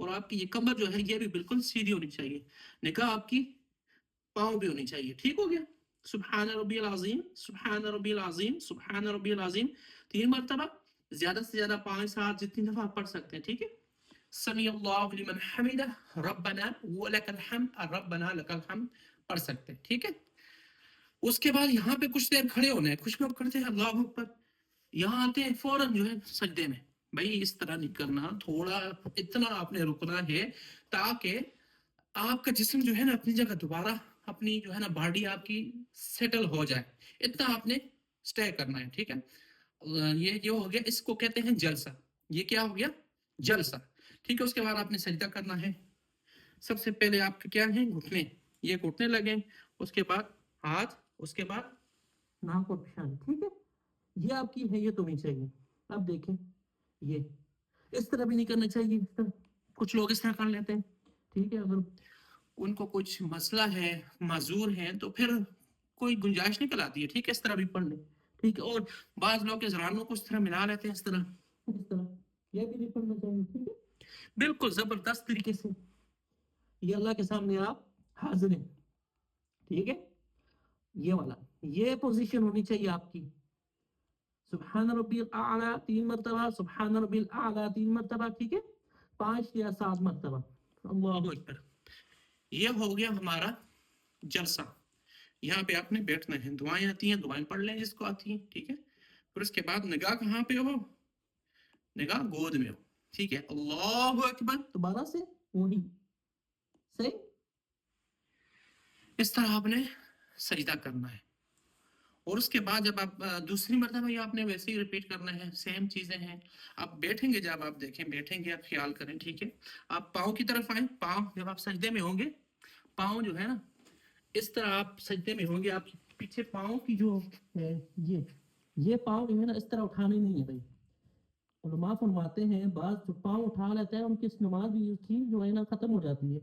اور آپ کی یہ کمر جو ہے یہ بھی بالکل سیدھی ہونی چاہیے، نگاہ آپ کی پاؤں بھی ہونی چاہیے، ٹھیک ہو گیا؟ سبحان ربی العظیم، سبحان ربی العظیم، سبحان ربی العظیم 3 مرتبہ، زیادہ سے زیادہ 5-7 جتنی دفعہ آپ پڑھ سکتے ہیں، ٹھیک ہے؟ سمی اللہ لمن حمدہ، ربنا ولک الحمد، ربنا لک الحمد پڑھ سکتے ہیں، ٹھیک ہے؟ اس کے بعد یہاں پہ کچھ دیر کھڑے ہونا ہے، کچھ لوگ کرتے ہیں اللہ اکبر، یہاں آتے ہیں فوراً جو ہے سجدے میں، بھائی اس طرح نہیں کرنا، تھوڑا اتنا آپ نے رکنا ہے تاکہ آپ کا جسم جو ہے نا اپنی جگہ دوبارہ اپنی جو ہے نا باڈی آپ کی سیٹل ہو جائے، اتنا آپ نے سٹے کرنا ہے، ٹھیک ہے؟ یہ جو ہو گیا اس کو کہتے ہیں جلسہ، یہ کیا ہو گیا؟ جلسہ، ٹھیک ہے؟ اس کے بعد آپ نے سجدہ کرنا ہے، سب سے پہلے آپ کے کیا ہیں؟ گھٹنے، یہ گھٹنے لگیں، اس کے بعد ہاتھ، اس کے بعد ناک اور پیشانی، ٹھیک ہے؟ یہ آپ کی حیت ہونی چاہیے۔ اب دیکھیں یہ اس طرح بھی نہیں کرنا چاہیے، اس طرح کچھ لوگ اس طرح کر لیتے ہیں، ٹھیک ہے؟ اگر ان کو کچھ مسئلہ ہے، معذور ہیں، تو پھر کوئی گنجائش نکل آتی ہے، ٹھیک ہے؟ اس طرح بھی پڑھ لیں، ٹھیک ہے؟ اور بعض لوگ اس رانوں کو اس طرح ملا لیتے ہیں، اس طرح یہ بھی نہیں پڑھنا چاہیے، ٹھیک ہے؟ بالکل زبردست طریقے سے یہ اللہ کے سامنے آپ حاضر ہیں، ٹھیک ہے؟ یہ والا یہ پوزیشن ہونی چاہیے آپ کی، سبحان ربی الاعلیٰ 3 مرتبہ، سبحان ربی الاعلیٰ 3 مرتبہ، ٹھیک ہے؟ 5 یا 7 مرتبہ، اللہ اکبر۔ یہ ہو گیا ہمارا جلسہ، یہاں پہ آپ نے بیٹھنا ہے، دعائیں آتی ہیں دعائیں پڑھ لیں جس کو آتی ہیں، ٹھیک ہے؟ پھر اس کے بعد نگاہ کہاں پہ ہو؟ نگاہ گود میں ہو، ٹھیک ہے؟ اللہ اکبر، دوبارہ سے وہی صحیح، اس طرح آپ نے سجدہ کرنا ہے، اور اس کے بعد جب آپ دوسری مرتبہ یہ آپ نے ویسے ہی ریپیٹ کرنا ہے، سیم چیزیں ہیں۔ آپ بیٹھیں گے، جب آپ دیکھیں بیٹھیں گے آپ خیال کریں، ٹھیک ہے؟ آپ پاؤں کی طرف آئیں، پاؤں جب آپ سجدے میں ہوں گے، پاؤں جو ہے نا اس طرح آپ سجدے میں ہوں گے، آپ پیچھے پاؤں کی جو ہے یہ پاؤں جو ہے نا اس طرح اٹھانے نہیں ہے بھائی، علماء فرماتے ہیں بعض جو پاؤں اٹھا لیتا ہے ان کی نماز بھی اس کی جو ہے نا ختم ہو جاتی ہے،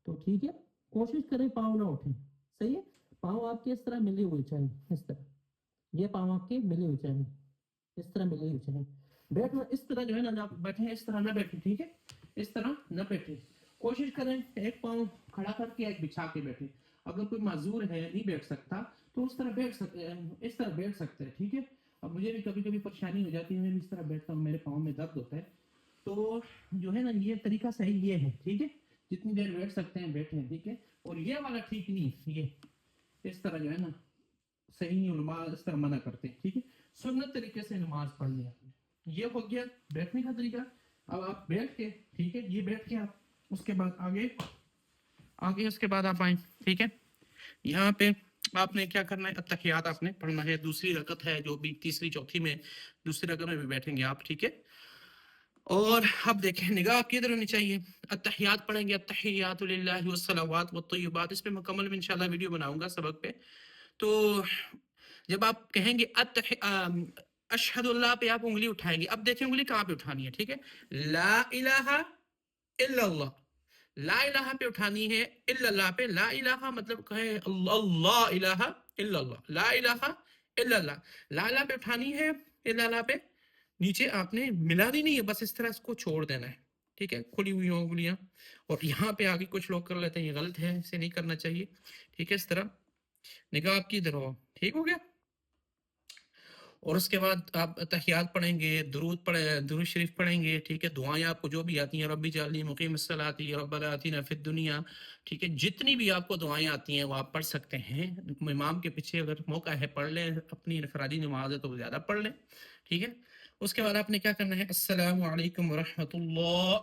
تو ٹھیک ہے کوشش کریں پاؤں نہ اٹھیں، صحیح ہے؟ پاؤں آپ کے اس طرح ملے ہوئے چاہیے، اس طرح یہ پاؤں آپ کے ملے ہوئے چاہیے، اس طرح ملے ہوئے چاہیے، بیٹھنا اس طرح جو ہے نا آپ بیٹھیں اس طرح نہ بیٹھیں، ٹھیک ہے؟ اس طرح نہ بیٹھیں، کوشش کریں ایک پاؤں کھڑا کر کے ایک بچھا کے بیٹھیں، اگر کوئی معذور ہے نہیں بیٹھ سکتا تو اس طرح بیٹھ سکتے ہیں، اس طرح بیٹھ سکتے ہیں، ٹھیک ہے؟ اب مجھے بھی کبھی کبھی پریشانی ہو جاتی ہے، میں بھی اس طرح بیٹھتا ہوں، میرے پاؤں میں درد ہوتا ہے، تو جو ہے نا یہ طریقہ صحیح یہ ہے، ٹھیک ہے؟ جتنی دیر بیٹھ سکتے ہیں بیٹھیں، ٹھیک ہے؟ اور یہ والا ٹھیک نہیں، یہ اس طرح جو ہے نا صحیح نہیں، علماء اس طرح منع کرتے ہیں، ٹھیک ہے؟ سنت طریقے سے نماز پڑھنی ہے، یہ ہو گیا بیٹھنے کا طریقہ۔ اب آپ بیٹھ کے، ٹھیک ہے؟ یہ بیٹھ کے آپ اس کے بعد آگے اس کے بعد آپ آئیں، ٹھیک ہے؟ یہاں پہ آپ نے کیا کرنا ہے؟ اتحیات آپ نے پڑھنا ہے، دوسری رکعت ہے جو بھی تیسری چوتھی میں دوسری رکعت میں بھی بیٹھیں گے آپ، ٹھیک ہے؟ اور اب دیکھیں نگاہ آپ کی ادھر ہونی چاہیے، اتحیات پڑھیں گے، التحیات للہ والصلوات والطیبات، اس پہ مکمل میں انشاءاللہ ویڈیو بناؤں گا سبق پہ۔ تو جب آپ کہیں گے اشہد اللہ پہ آپ انگلی اٹھائیں گے، اب دیکھیں انگلی کہاں پہ اٹھانی ہے، ٹھیک ہے؟ لا الہ الا اللہ، لا الہ پہ اٹھانی ہے، الا اللہ پہ، لا الہ مطلب کہیں اللہ الہ الا اللہ، لا الہ الا اللہ، لا الہ پہ اٹھانی ہے، الا اللہ پہ نیچے آپ نے ملانی نہیں ہے، بس اس طرح اس کو چھوڑ دینا ہے، ٹھیک ہے؟ کھلی ہوئی ہوں انگلیاں، اور یہاں پہ آگے کچھ لوگ کر لیتے ہیں، یہ غلط ہے، اسے نہیں کرنا چاہیے، ٹھیک ہے؟ اس طرح نگاہ آپ کی ادھر ہو، ٹھیک ہو گیا؟ اور اس کے بعد آپ تحیات پڑھیں گے، درود شریف پڑھیں گے، ٹھیک ہے؟ دعائیں آپ کو جو بھی آتی ہیں، ربی جعلنی مقیم الصلاۃ، ربنا آتنا فی الدنیا، ٹھیک ہے؟ جتنی بھی آپ کو دعائیں آتی ہیں وہ آپ پڑھ سکتے ہیں، امام کے پیچھے اگر موقع ہے پڑھ لیں، اپنی انفرادی نماز ہے تو زیادہ پڑھ لیں، ٹھیک ہے؟ اس کے بعد آپ نے کیا کرنا ہے؟ السلام علیکم ورحمۃ اللہ،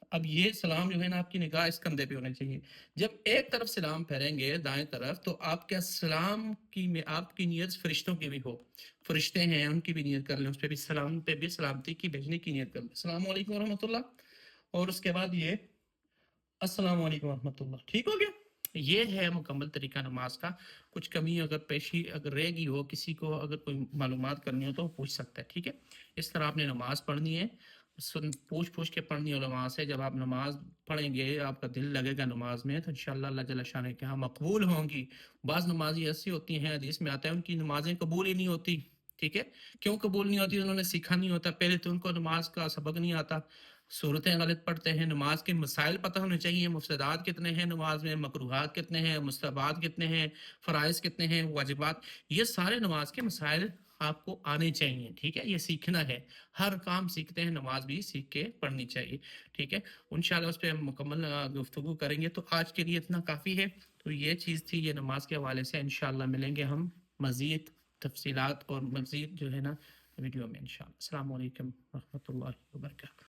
اب یہ سلام جو ہے نا آپ کی نگاہ اس کندھے پہ ہونا چاہیے، جب ایک طرف سلام پھیریں گے دائیں طرف تو آپ کیا سلام کی میں آپ کی نیت فرشتوں کی بھی ہو، فرشتے ہیں ان کی بھی نیت کر لیں، اس پہ بھی سلام پہ بھی سلامتی کی بھیجنے کی نیت کر لیں، السلام علیکم ورحمۃ اللہ، اور اس کے بعد یہ السلام علیکم ورحمۃ اللہ، ٹھیک ہو گیا؟ یہ ہے مکمل طریقہ نماز کا، کچھ کمی اگر پیشی اگر رہ گئی ہو، کسی کو اگر کوئی معلومات کرنی ہو تو پوچھ سکتا ہے، ٹھیک ہے؟ اس طرح آپ نے نماز پڑھنی ہے، پوچھ کے پڑھنی علماء سے، جب آپ نماز پڑھیں گے آپ کا دل لگے گا نماز میں تو انشاءاللہ اللہ جل شانہ کے ہاں مقبول ہوں گی۔ بعض نمازی ایسی ہوتی ہیں، حدیث میں آتا ہے ان کی نمازیں قبول ہی نہیں ہوتی، ٹھیک ہے؟ کیوں قبول نہیں ہوتی؟ انہوں نے سیکھا نہیں ہوتا، پہلے تو ان کو نماز کا سبق نہیں آتا، صورتیں غلط پڑھتے ہیں، نماز کے مسائل پتہ ہونے چاہیے، مفسدات کتنے ہیں نماز میں، مکروہات کتنے ہیں، مستحبات کتنے ہیں، فرائض کتنے ہیں، واجبات، یہ سارے نماز کے مسائل آپ کو آنے چاہیے، ٹھیک ہے، یہ سیکھنا ہے، ہر کام سیکھتے ہیں، نماز بھی سیکھ کے پڑھنی چاہیے، ٹھیک ہے، انشاءاللہ اس پہ ہم مکمل گفتگو کریں گے۔ تو آج کے لیے اتنا کافی ہے، تو یہ چیز تھی یہ نماز کے حوالے سے، انشاءاللہ ملیں گے ہم مزید تفصیلات اور مزید جو ہے نا ویڈیو میں انشاءاللہ۔ السلام علیکم ورحمۃ اللہ وبرکاتہ۔